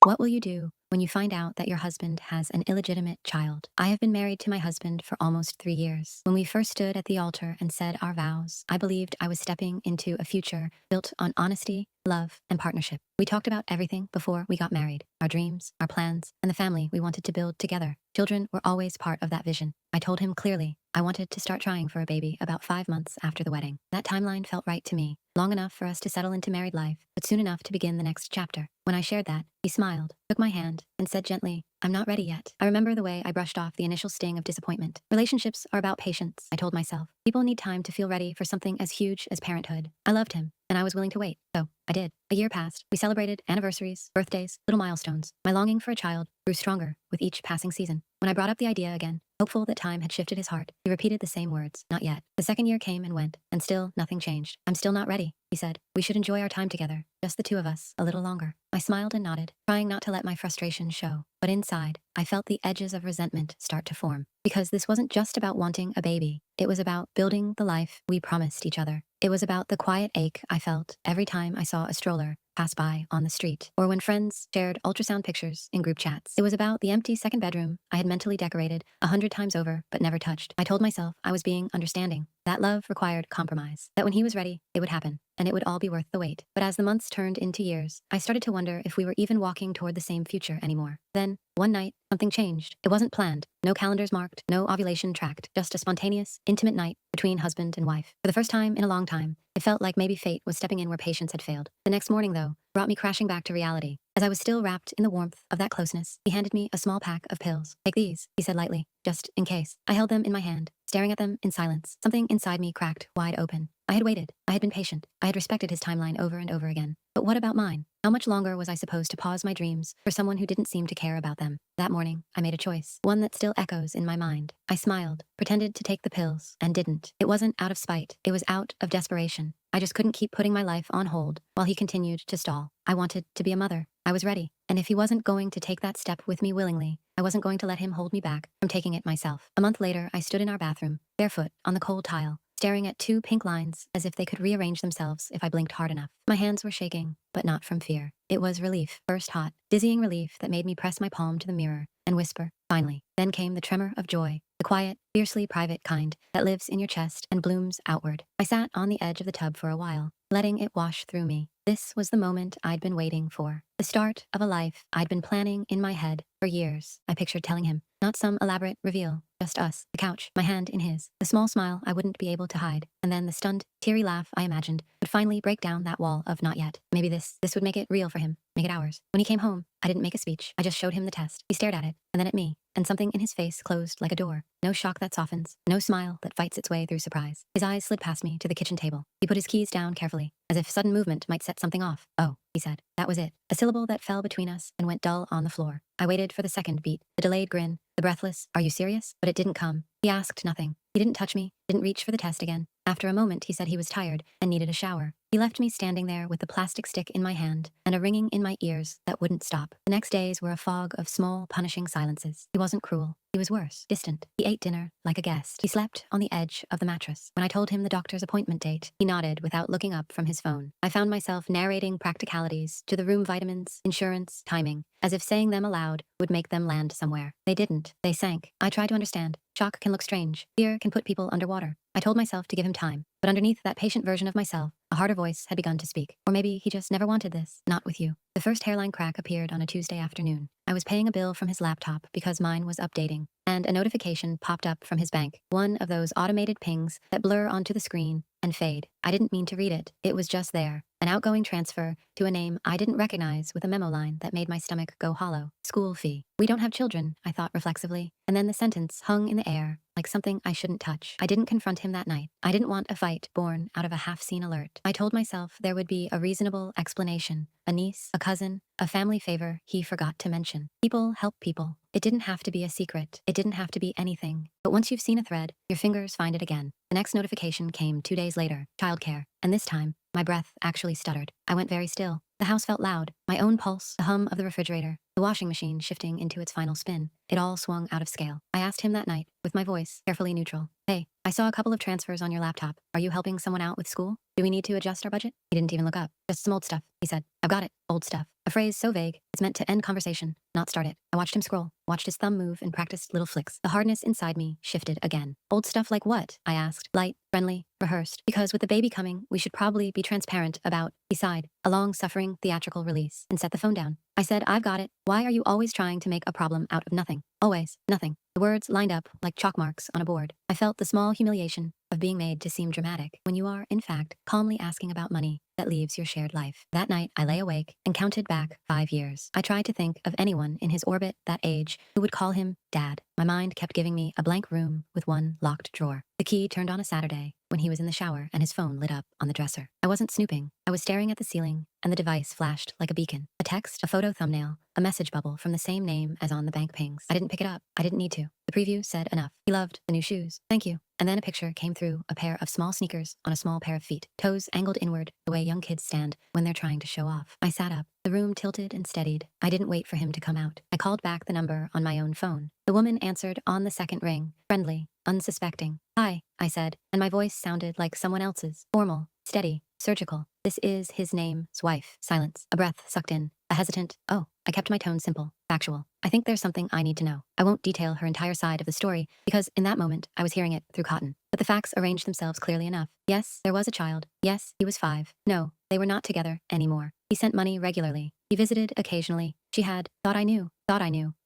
What will you do when you find out that your husband has an illegitimate child? I have been married to my husband for almost 3 years. When we first stood at the altar and said our vows, I believed I was stepping into a future built on honesty, love, and partnership. We talked about everything before we got married, our dreams, our plans, and the family we wanted to build together. Children were always part of that vision. I told him clearly I wanted to start trying for a baby about 5 months after the wedding. That timeline felt right to me, long enough for us to settle into married life, but soon enough to begin the next chapter. When I shared that, he smiled, took my hand, and said gently, "I'm not ready yet." I remember the way I brushed off the initial sting of disappointment. Relationships are about patience, I told myself. People need time to feel ready for something as huge as parenthood. I loved him, and I was willing to wait, so I did. A year passed. We celebrated anniversaries, birthdays, little milestones. My longing for a child grew stronger with each passing season. When I brought up the idea again, hopeful that time had shifted his heart, he repeated the same words, "Not yet." The second year came and went, and still nothing changed. "I'm still not ready," he said. "We should enjoy our time together, just the two of us, a little longer." I smiled and nodded, trying not to let my frustration show. But inside, I felt the edges of resentment start to form. Because this wasn't just about wanting a baby. It was about building the life we promised each other. It was about the quiet ache I felt every time I saw a stroller pass by on the street, or when friends shared ultrasound pictures in group chats. It was about the empty second bedroom I had mentally decorated 100 times over but never touched. I told myself I was being understanding, that love required compromise, that when he was ready, it would happen, and it would all be worth the wait. But as the months turned into years, I started to wonder if we were even walking toward the same future anymore. Then, one night, something changed. It wasn't planned, no calendars marked, no ovulation tracked, just a spontaneous, intimate night between husband and wife. For the first time in a long time, it felt like maybe fate was stepping in where patience had failed. The next morning, though, brought me crashing back to reality. As I was still wrapped in the warmth of that closeness, he handed me a small pack of pills. "Take these," he said lightly, "just in case." I held them in my hand, staring at them in silence. Something inside me cracked wide open. I had waited. I had been patient. I had respected his timeline over and over again. But what about mine? How much longer was I supposed to pause my dreams for someone who didn't seem to care about them? That morning, I made a choice, one that still echoes in my mind. I smiled, pretended to take the pills, and didn't. It wasn't out of spite. It was out of desperation. I just couldn't keep putting my life on hold while he continued to stall. I wanted to be a mother. I was ready. And if he wasn't going to take that step with me willingly, I wasn't going to let him hold me back from taking it myself. A month later, I stood in our bathroom, barefoot on the cold tile, staring at two pink lines as if they could rearrange themselves if I blinked hard enough. My hands were shaking, but not from fear. It was relief, first hot, dizzying relief that made me press my palm to the mirror and whisper, "Finally." Then came the tremor of joy, the quiet, fiercely private kind that lives in your chest and blooms outward. I sat on the edge of the tub for a while, letting it wash through me. This was the moment I'd been waiting for. The start of a life I'd been planning in my head for years. I pictured telling him, not some elaborate reveal, just us, the couch, my hand in his, the small smile I wouldn't be able to hide, and then the stunned, teary laugh I imagined would finally break down that wall of not yet. Maybe this would make it real for him, make it ours. When he came home, I didn't make a speech. I just showed him the test. He stared at it, and then at me, and something in his face closed like a door. No shock that softens, no smile that fights its way through surprise. His eyes slid past me to the kitchen table. He put his keys down carefully, as if sudden movement might set something off. "Oh," he said. That was it. A syllable that fell between us and went dull on the floor. I waited for the second beat, the delayed grin, the breathless, "Are you serious?" But it didn't come. He asked nothing. He didn't touch me, didn't reach for the test again. After a moment, he said he was tired and needed a shower. He left me standing there with the plastic stick in my hand and a ringing in my ears that wouldn't stop. The next days were a fog of small, punishing silences. He wasn't cruel. He was worse, distant. He ate dinner like a guest. He slept on the edge of the mattress. When I told him the doctor's appointment date, he nodded without looking up from his phone. I found myself narrating practicalities to the room: vitamins, insurance, timing, as if saying them aloud would make them land somewhere. They didn't. They sank. I tried to understand. Shock can look strange. Fear can put people underwater. I told myself to give him time, but underneath that patient version of myself, a harder voice had begun to speak. Or maybe he just never wanted this. Not with you. The first hairline crack appeared on a Tuesday afternoon. I was paying a bill from his laptop because mine was updating, and a notification popped up from his bank. One of those automated pings that blur onto the screen and fade. I didn't mean to read it. It was just there. An outgoing transfer to a name I didn't recognize with a memo line that made my stomach go hollow. School fee. "We don't have children," I thought reflexively, and then the sentence hung in the air like something I shouldn't touch. I didn't confront him that night. I didn't want a fight born out of a half-seen alert. I told myself there would be a reasonable explanation. A niece, a cousin, a family favor he forgot to mention. People help people. It didn't have to be a secret. It didn't have to be anything. But once you've seen a thread, your fingers find it again. The next notification came 2 days later. Childcare. And this time, my breath actually stuttered. I went very still. The house felt loud, My own pulse, the hum of the refrigerator, the washing machine shifting into its final spin. It all swung out of scale. I asked him that night, with my voice carefully neutral. Hey, I saw a couple of transfers on your laptop. Are you helping someone out with school? Do we need to adjust our budget? He didn't even look up. Just some old stuff, he said. I've got it. Old stuff. A phrase so vague, it's meant to end conversation, not start it. I watched him scroll, watched his thumb move and practiced little flicks. The hardness inside me shifted again. Old stuff like what? I asked. Light, friendly, rehearsed. Because with the baby coming, we should probably be transparent about, he sighed, a long-suffering theatrical release, and set the phone down. I said, I've got it. Why are you always trying to make a problem out of nothing? Always, nothing. The words lined up like chalk marks on a board. I felt the small humiliation of being made to seem dramatic when you are, in fact, calmly asking about money that leaves your shared life. That night, I lay awake and counted back 5 years. I tried to think of anyone in his orbit that age who would call him Dad. My mind kept giving me a blank room with one locked drawer. The key turned on a Saturday when he was in the shower and his phone lit up on the dresser. I wasn't snooping. I was staring at the ceiling, and the device flashed like a beacon. A text, a photo thumbnail, a message bubble from the same name as on the bank pings. I didn't pick it up. I didn't need to. The preview said enough. He loved the new shoes. Thank you. And then a picture came through, a pair of small sneakers on a small pair of feet, toes angled inward, the way young kids stand when they're trying to show off. I sat up. The room tilted and steadied. I didn't wait for him to come out. I called back the number on my own phone. The woman answered on the second ring, friendly, unsuspecting. Hi, I said, and my voice sounded like someone else's, formal, steady, surgical. This is his name's wife. Silence. A breath sucked in. A hesitant, oh. I kept my tone simple, factual. I think there's something I need to know. I won't detail her entire side of the story because in that moment I was hearing it through cotton. But the facts arranged themselves clearly enough. Yes, there was a child. Yes, he was 5. No, they were not together anymore. He sent money regularly. He visited occasionally. She had, thought I knew.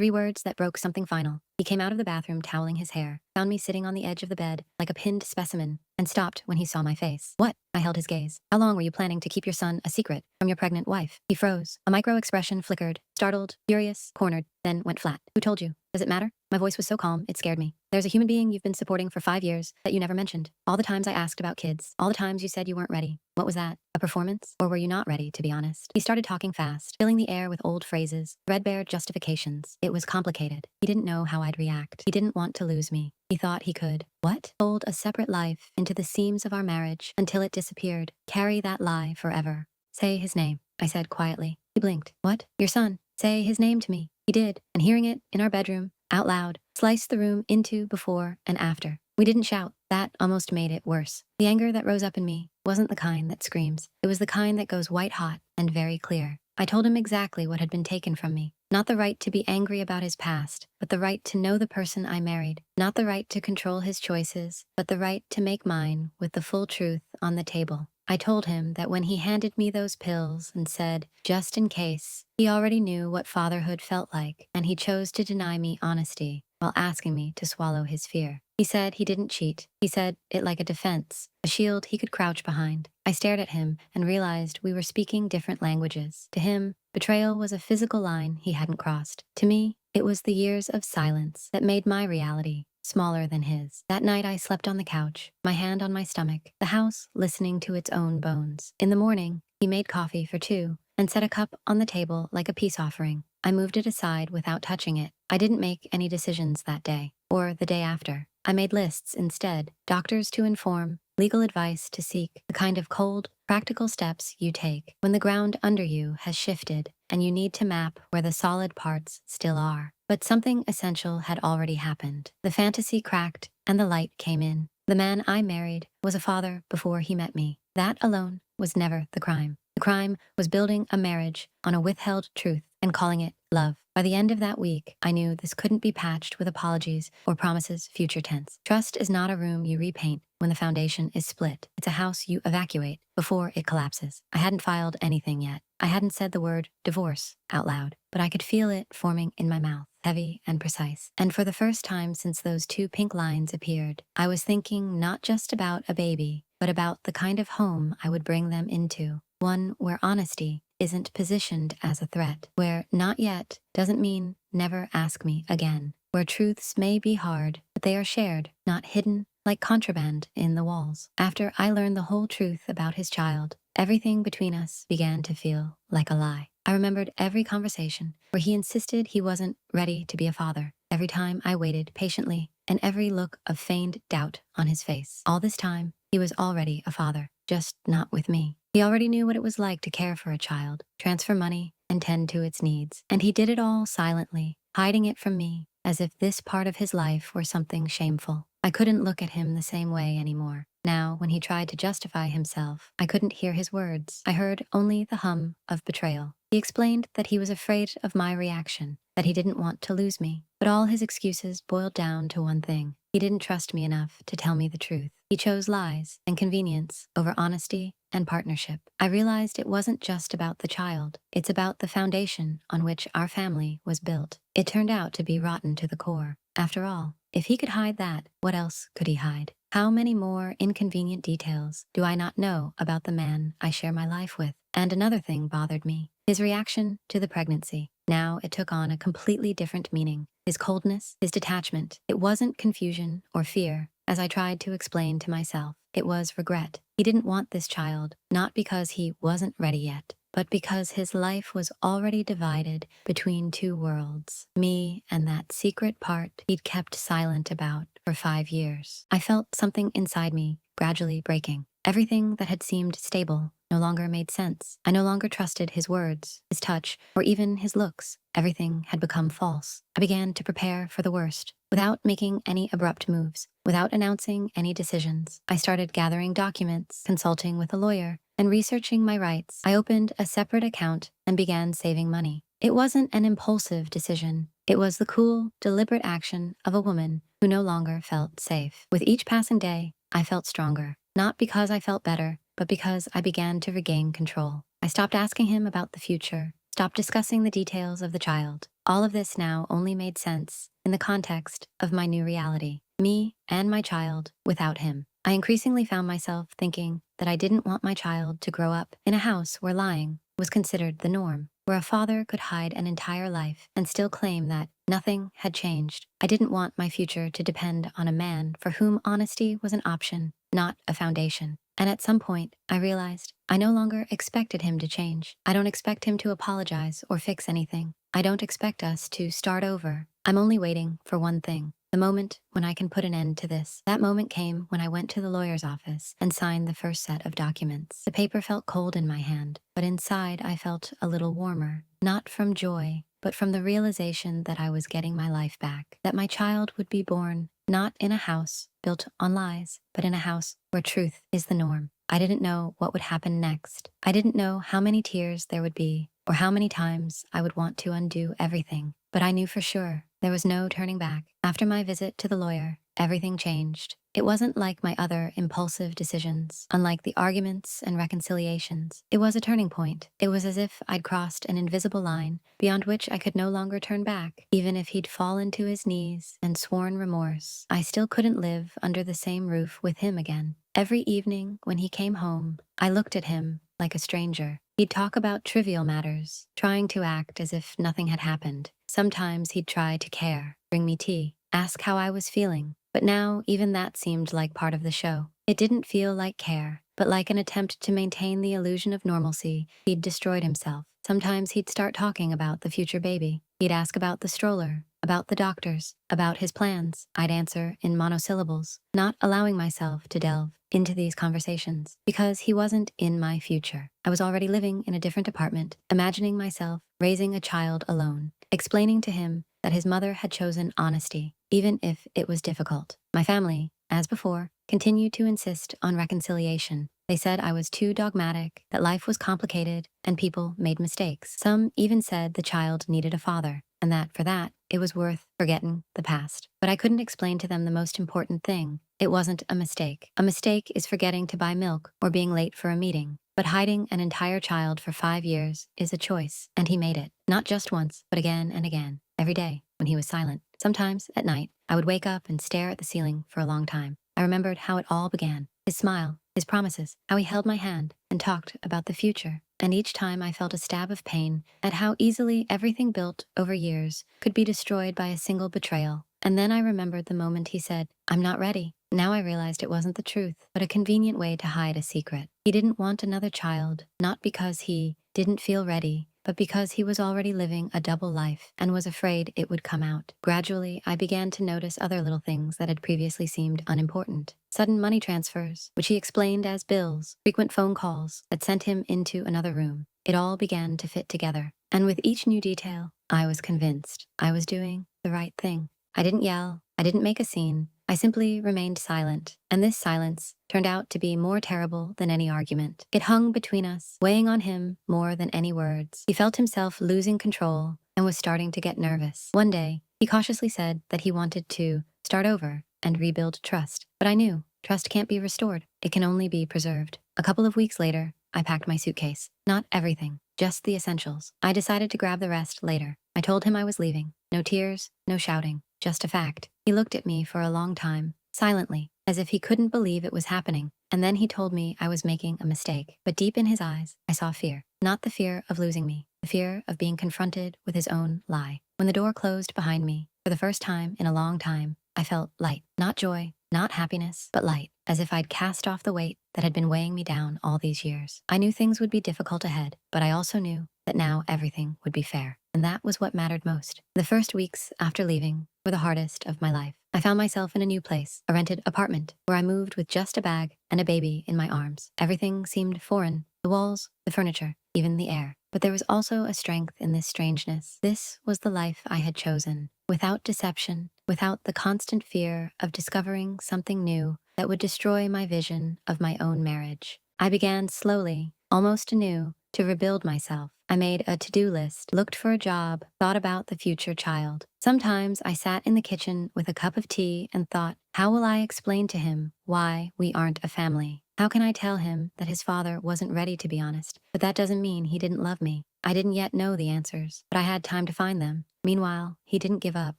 3 words that broke something final. He came out of the bathroom toweling his hair, found me sitting on the edge of the bed like a pinned specimen, and stopped when he saw my face. What? I held his gaze. How long were you planning to keep your son a secret from your pregnant wife? He froze. A micro expression flickered, startled, furious, cornered, then went flat. Who told you? Does it matter? My voice was so calm, it scared me. There's a human being you've been supporting for 5 years that you never mentioned. All the times I asked about kids, all the times you said you weren't ready. What was that? A performance? Or were you not ready, to be honest? He started talking fast, filling the air with old phrases, threadbare justifications. It was complicated. He didn't know how I'd react. He didn't want to lose me. He thought he could. What? Fold a separate life into the seams of our marriage until it disappeared. Carry that lie forever. Say his name, I said quietly. He blinked. What? Your son. Say his name to me. He did, and hearing it in our bedroom, out loud, sliced the room into before and after. We didn't shout. That almost made it worse. The anger that rose up in me wasn't the kind that screams. It was the kind that goes white hot and very clear. I told him exactly what had been taken from me. Not the right to be angry about his past, but the right to know the person I married. Not the right to control his choices, but the right to make mine with the full truth on the table. I told him that when he handed me those pills and said, just in case, he already knew what fatherhood felt like, and he chose to deny me honesty while asking me to swallow his fear. He said he didn't cheat. He said it like a defense, a shield he could crouch behind. I stared at him and realized we were speaking different languages. To him, betrayal was a physical line he hadn't crossed. To me, it was the years of silence that made my reality smaller than his. That night I slept on the couch, my hand on my stomach, the house listening to its own bones. In the morning, he made coffee for 2 and set a cup on the table like a peace offering. I moved it aside without touching it. I didn't make any decisions that day, or the day after. I made lists instead, doctors to inform, legal advice to seek, the kind of cold, practical steps you take when the ground under you has shifted and you need to map where the solid parts still are. But something essential had already happened. The fantasy cracked and the light came in. The man I married was a father before he met me. That alone was never the crime. The crime was building a marriage on a withheld truth and calling it love. By the end of that week, I knew this couldn't be patched with apologies or promises future tense. Trust is not a room you repaint when the foundation is split. It's a house you evacuate before it collapses. I hadn't filed anything yet. I hadn't said the word divorce out loud, but I could feel it forming in my mouth, heavy and precise. And for the first time since those 2 pink lines appeared, I was thinking not just about a baby, but about the kind of home I would bring them into. One where honesty isn't positioned as a threat, where not yet doesn't mean never ask me again, where truths may be hard, but they are shared, not hidden like contraband in the walls. After I learned the whole truth about his child, everything between us began to feel like a lie. I remembered every conversation where he insisted he wasn't ready to be a father, every time I waited patiently, and every look of feigned doubt on his face. All this time, he was already a father, just not with me. He already knew what it was like to care for a child, transfer money, and tend to its needs. And he did it all silently, hiding it from me, as if this part of his life were something shameful. I couldn't look at him the same way anymore. Now, when he tried to justify himself, I couldn't hear his words. I heard only the hum of betrayal. He explained that he was afraid of my reaction, that he didn't want to lose me. But all his excuses boiled down to one thing. He didn't trust me enough to tell me the truth. He chose lies and convenience over honesty and partnership. I realized it wasn't just about the child. It's about the foundation on which our family was built. It turned out to be rotten to the core. After all, if he could hide that, what else could he hide? How many more inconvenient details do I not know about the man I share my life with? And another thing bothered me. His reaction to the pregnancy. Now it took on a completely different meaning. His coldness, his detachment. It wasn't confusion or fear, as I tried to explain to myself. It was regret. He didn't want this child, not because he wasn't ready yet, but because his life was already divided between two worlds, me and that secret part he'd kept silent about for 5 years. I felt something inside me gradually breaking. Everything that had seemed stable no longer made sense. I no longer trusted his words, his touch, or even his looks. Everything had become false. I began to prepare for the worst. Without making any abrupt moves, without announcing any decisions, I started gathering documents, consulting with a lawyer, and researching my rights. I opened a separate account and began saving money. It wasn't an impulsive decision. It was the cool, deliberate action of a woman who no longer felt safe. With each passing day, I felt stronger. Not because I felt better, but because I began to regain control. I stopped asking him about the future, stopped discussing the details of the child. All of this now only made sense in the context of my new reality, me and my child without him. I increasingly found myself thinking that I didn't want my child to grow up in a house where lying was considered the norm, where a father could hide an entire life and still claim that nothing had changed. I didn't want my future to depend on a man for whom honesty was an option, not a foundation. And at some point, I realized I no longer expected him to change. I don't expect him to apologize or fix anything. I don't expect us to start over. I'm only waiting for one thing. The moment when I can put an end to this. That moment came when I went to the lawyer's office and signed the first set of documents. The paper felt cold in my hand, but inside I felt a little warmer. Not from joy, but from the realization that I was getting my life back. That my child would be born not in a house built on lies, but in a house where truth is the norm. I didn't know what would happen next. I didn't know how many tears there would be, or how many times I would want to undo everything. But I knew for sure there was no turning back. After my visit to the lawyer, everything changed. It wasn't like my other impulsive decisions, unlike the arguments and reconciliations. It was a turning point. It was as if I'd crossed an invisible line beyond which I could no longer turn back. Even if he'd fallen to his knees and sworn remorse, I still couldn't live under the same roof with him again. Every evening when he came home, I looked at him like a stranger. He'd talk about trivial matters, trying to act as if nothing had happened. Sometimes he'd try to care, bring me tea, ask how I was feeling. But now, even that seemed like part of the show. It didn't feel like care, but like an attempt to maintain the illusion of normalcy. He'd destroyed himself. Sometimes he'd start talking about the future baby. He'd ask about the stroller, about the doctors, about his plans. I'd answer in monosyllables, not allowing myself to delve into these conversations, because he wasn't in my future. I was already living in a different apartment, imagining myself raising a child alone, explaining to him that his mother had chosen honesty, even if it was difficult. My family, as before, continued to insist on reconciliation. They said I was too dogmatic, that life was complicated, and people made mistakes. Some even said the child needed a father, and that for that, it was worth forgetting the past. But I couldn't explain to them the most important thing. It wasn't a mistake. A mistake is forgetting to buy milk or being late for a meeting. But hiding an entire child for 5 years is a choice, and he made it. Not just once, but again and again, every day, when he was silent. Sometimes, at night, I would wake up and stare at the ceiling for a long time. I remembered how it all began. His smile, his promises, how he held my hand and talked about the future. And each time I felt a stab of pain at how easily everything built over years could be destroyed by a single betrayal. And then I remembered the moment he said, "I'm not ready." Now I realized it wasn't the truth, but a convenient way to hide a secret. He didn't want another child, not because he didn't feel ready, but because he was already living a double life and was afraid it would come out. Gradually, I began to notice other little things that had previously seemed unimportant. Sudden money transfers, which he explained as bills, frequent phone calls that sent him into another room. It all began to fit together. And with each new detail, I was convinced I was doing the right thing. I didn't yell. I didn't make a scene. I simply remained silent, and this silence turned out to be more terrible than any argument. It hung between us, weighing on him more than any words. He felt himself losing control and was starting to get nervous. One day, he cautiously said that he wanted to start over and rebuild trust. But I knew trust can't be restored. It can only be preserved. A couple of weeks later, I packed my suitcase. Not everything, just the essentials. I decided to grab the rest later. I told him I was leaving. No tears, no shouting, just a fact. He looked at me for a long time, silently, as if he couldn't believe it was happening. And then he told me I was making a mistake. But deep in his eyes, I saw fear. Not the fear of losing me, the fear of being confronted with his own lie. When the door closed behind me, for the first time in a long time, I felt light. Not joy, not happiness, but light, as if I'd cast off the weight that had been weighing me down all these years. I knew things would be difficult ahead, but I also knew that now everything would be fair. And that was what mattered most. The first weeks after leaving were the hardest of my life. I found myself in a new place, a rented apartment, where I moved with just a bag and a baby in my arms. Everything seemed foreign, the walls, the furniture, even the air. But there was also a strength in this strangeness. This was the life I had chosen, without deception, without the constant fear of discovering something new that would destroy my vision of my own marriage. I began slowly, almost anew, to rebuild myself. I made a to-do list, looked for a job, thought about the future child. Sometimes I sat in the kitchen with a cup of tea and thought, how will I explain to him why we aren't a family? How can I tell him that his father wasn't ready to be honest? But that doesn't mean he didn't love me. I didn't yet know the answers, but I had time to find them. Meanwhile, he didn't give up.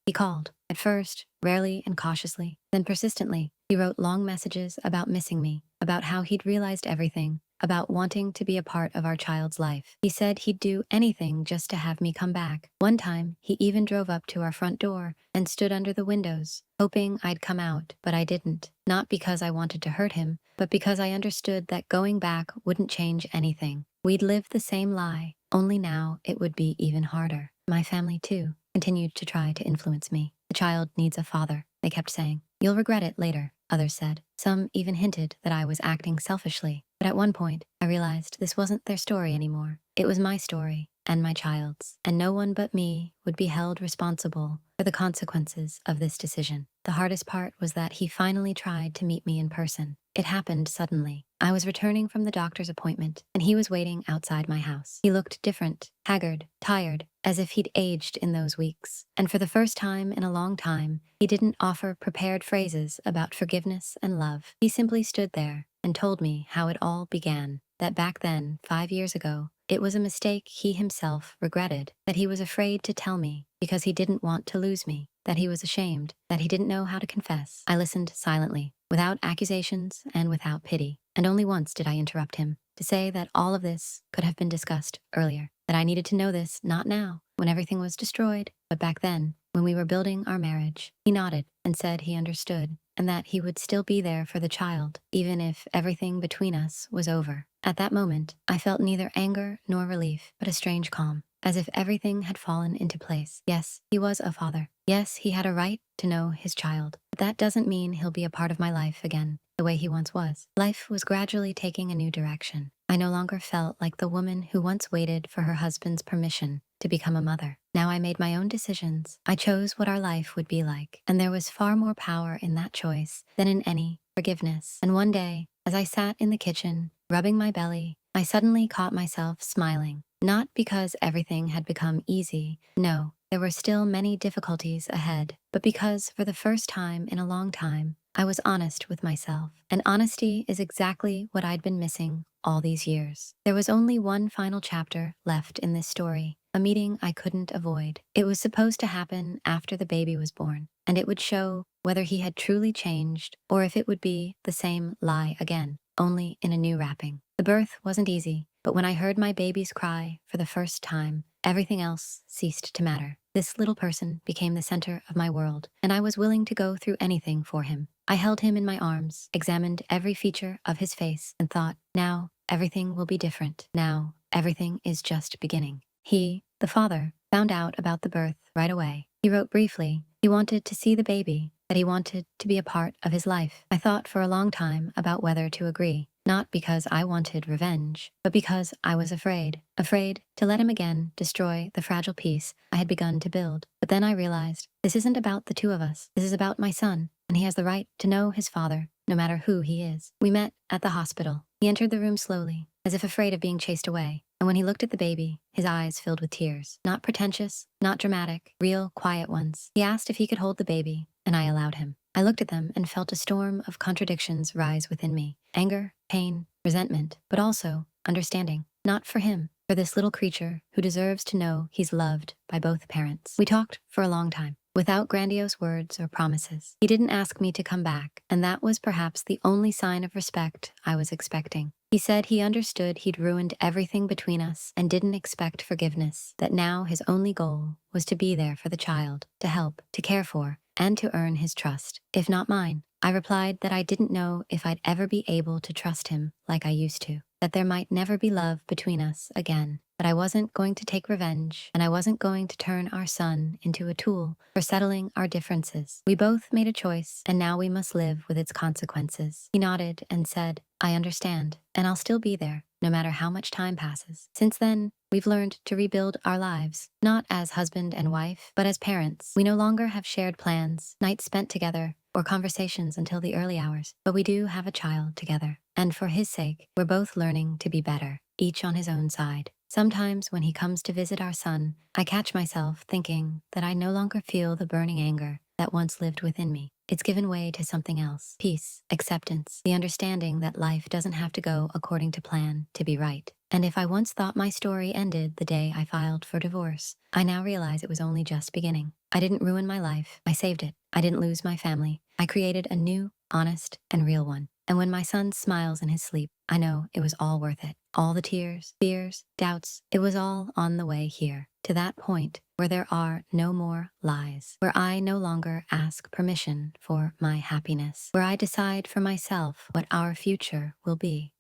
He called. At first, rarely and cautiously, then persistently. He wrote long messages about missing me, about how he'd realized everything, about wanting to be a part of our child's life. He said he'd do anything just to have me come back. One time, he even drove up to our front door and stood under the windows, hoping I'd come out, but I didn't. Not because I wanted to hurt him, but because I understood that going back wouldn't change anything. We'd lived the same lie, only now it would be even harder. My family, too, continued to try to influence me. The child needs a father, they kept saying. You'll regret it later, others said. Some even hinted that I was acting selfishly. But at one point, I realized this wasn't their story anymore. It was my story and my child's, and no one but me would be held responsible for the consequences of this decision. The hardest part was that he finally tried to meet me in person. It happened suddenly. I was returning from the doctor's appointment, and he was waiting outside my house. He looked different, haggard, tired, as if he'd aged in those weeks. And for the first time in a long time, he didn't offer prepared phrases about forgiveness and love. He simply stood there and told me how it all began. That back then, 5 years ago, it was a mistake he himself regretted, that he was afraid to tell me because he didn't want to lose me, that he was ashamed, that he didn't know how to confess. I listened silently, without accusations and without pity. And only once did I interrupt him, to say that all of this could have been discussed earlier, that I needed to know this not now, when everything was destroyed, but back then, when we were building our marriage. He nodded and said he understood, and that he would still be there for the child, even if everything between us was over. At that moment, I felt neither anger nor relief, but a strange calm, as if everything had fallen into place. Yes, he was a father. Yes, he had a right to know his child. But that doesn't mean he'll be a part of my life again, the way he once was. Life was gradually taking a new direction. I no longer felt like the woman who once waited for her husband's permission to become a mother. Now I made my own decisions. I chose what our life would be like, and there was far more power in that choice than in any forgiveness. And one day, as I sat in the kitchen, rubbing my belly, I suddenly caught myself smiling. Not because everything had become easy. No, there were still many difficulties ahead, but because for the first time in a long time, I was honest with myself. And honesty is exactly what I'd been missing all these years. There was only one final chapter left in this story, a meeting I couldn't avoid. It was supposed to happen after the baby was born, and it would show whether he had truly changed or if it would be the same lie again, only in a new wrapping. The birth wasn't easy, but when I heard my baby's cry for the first time, everything else ceased to matter. This little person became the center of my world, and I was willing to go through anything for him. I held him in my arms, examined every feature of his face, and thought, now everything will be different. Now everything is just beginning. He, the father, found out about the birth right away. He wrote briefly. He wanted to see the baby, that he wanted to be a part of his life. I thought for a long time about whether to agree, not because I wanted revenge, but because I was afraid. Afraid to let him again destroy the fragile peace I had begun to build. But then I realized, this isn't about the two of us. This is about my son, and he has the right to know his father, no matter who he is. We met at the hospital. He entered the room slowly, as if afraid of being chased away. And when he looked at the baby, his eyes filled with tears. Not pretentious, not dramatic, real, quiet ones. He asked if he could hold the baby, and I allowed him. I looked at them and felt a storm of contradictions rise within me. Anger, pain, resentment, but also understanding. Not for him, for this little creature who deserves to know he's loved by both parents. We talked for a long time, without grandiose words or promises. He didn't ask me to come back, and that was perhaps the only sign of respect I was expecting. He said he understood he'd ruined everything between us and didn't expect forgiveness, that now his only goal was to be there for the child, to help, to care for, and to earn his trust, if not mine. I replied that I didn't know if I'd ever be able to trust him like I used to, that there might never be love between us again, that I wasn't going to take revenge, and I wasn't going to turn our son into a tool for settling our differences. We both made a choice, and now we must live with its consequences. He nodded and said, I understand, and I'll still be there, no matter how much time passes. Since then, we've learned to rebuild our lives, not as husband and wife, but as parents. We no longer have shared plans, nights spent together, or conversations until the early hours, but we do have a child together. And for his sake, we're both learning to be better, each on his own side. Sometimes when he comes to visit our son, I catch myself thinking that I no longer feel the burning anger that once lived within me. It's given way to something else. Peace, acceptance, the understanding that life doesn't have to go according to plan to be right. And if I once thought my story ended the day I filed for divorce, I now realize it was only just beginning. I didn't ruin my life. I saved it. I didn't lose my family. I created a new, honest, and real one. And when my son smiles in his sleep, I know it was all worth it. All the tears, fears, doubts, it was all on the way here, to that point where there are no more lies, where I no longer ask permission for my happiness, where I decide for myself what our future will be.